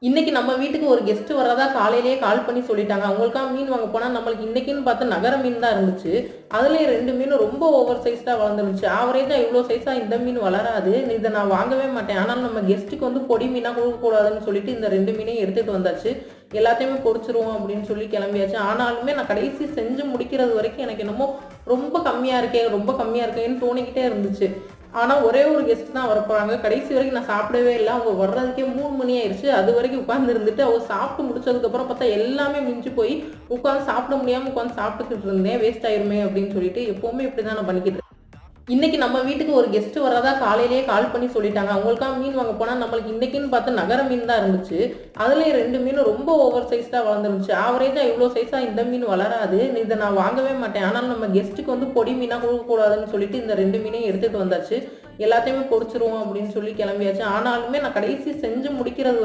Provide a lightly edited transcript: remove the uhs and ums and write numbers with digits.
இன்னைக்கு நம்ம வீட்டுக்கு ஒரு கெஸ்ட் வர்றதா காலையிலேயே கால் பண்ணி சொல்லிட்டாங்க. அவங்களுக்காக மீன் வாங்க போனா, நம்மளுக்கு இன்னைக்குன்னு பார்த்து நகர மீன் தான் இருந்துச்சு. அதுலயும் 2 மீனும் ரொம்ப ஓவர் சைஸ்டா வளர்ந்துருந்துச்சு. ஆவரேஜா இவ்ளோ சைஸா இந்த மீன் வளராது. இத நான் வாங்கவே மாட்டேன். ஆனாலும் நம்ம கெஸ்ட்டுக்கு வந்து பொடி மீனா குடுக்கக்கூடாதுன்னு சொல்லிட்டு இந்த 2 மீனையும் எடுத்துட்டு வந்தாச்சு. எல்லாத்தையுமே பொரிச்சுருவோம் அப்படின்னு சொல்லி கிளம்பியாச்சு. ஆனாலுமே நான் கடைசி செஞ்சு முடிக்கிறது வரைக்கும் எனக்கு என்னமோ ரொம்ப கம்மியா இருக்கே, ரொம்ப கம்மியா இருக்கேன்னு தோணிக்கிட்டே இருந்துச்சு. ஆனா ஒரே ஒரு கெஸ்ட் தான் வரப்போறாங்க. கடைசி வரைக்கும் நான் சாப்பிடவே இல்ல. அவங்க வர்றதுக்கே 3 மணி ஆயிருச்சு. அதுவரைக்கும் உட்கார்ந்து இருந்துட்டு, அவங்க சாப்பிட்டு முடிச்சதுக்கப்புறம் பார்த்தா எல்லாமே மிஞ்சி போய் உட்கார்ந்து சாப்பிட முடியாம உட்கார்ந்து சாப்பிட்டுக்கிட்டு இருந்தேன். வேஸ்ட் ஆயிருமே அப்படின்னு சொல்லிட்டு எப்பவுமே இப்படிதான் நான் பண்ணிக்கிட்டு இன்னைக்கு நம்ம வீட்டுக்கு ஒரு கெஸ்ட் வர்றதா காலையிலேயே கால் பண்ணி சொல்லிட்டாங்க. அவங்களுக்காக மீன் வாங்க போனா, நம்மளுக்கு இன்னைக்குன்னு பார்த்து நகர மீன் தான் இருந்துச்சு. அதுலயும் 2 மீனும் ரொம்ப ஓவர் சைஸ்டா வளர்ந்துருந்துச்சு. ஆவரேஜா இவ்ளோ சைஸா இந்த மீன் வளராது. இத நான் வாங்கவே மாட்டேன். ஆனாலும் நம்ம கெஸ்ட்டுக்கு வந்து பொடி மீனா குடுக்கக்கூடாதுன்னு சொல்லிட்டு இந்த 2 மீனையும் எடுத்துட்டு வந்தாச்சு. எல்லாத்தையுமே பொரிச்சுருவோம் அப்படின்னு சொல்லி கிளம்பியாச்சு. ஆனாலுமே நான் கடைசி செஞ்சு முடிக்கிறது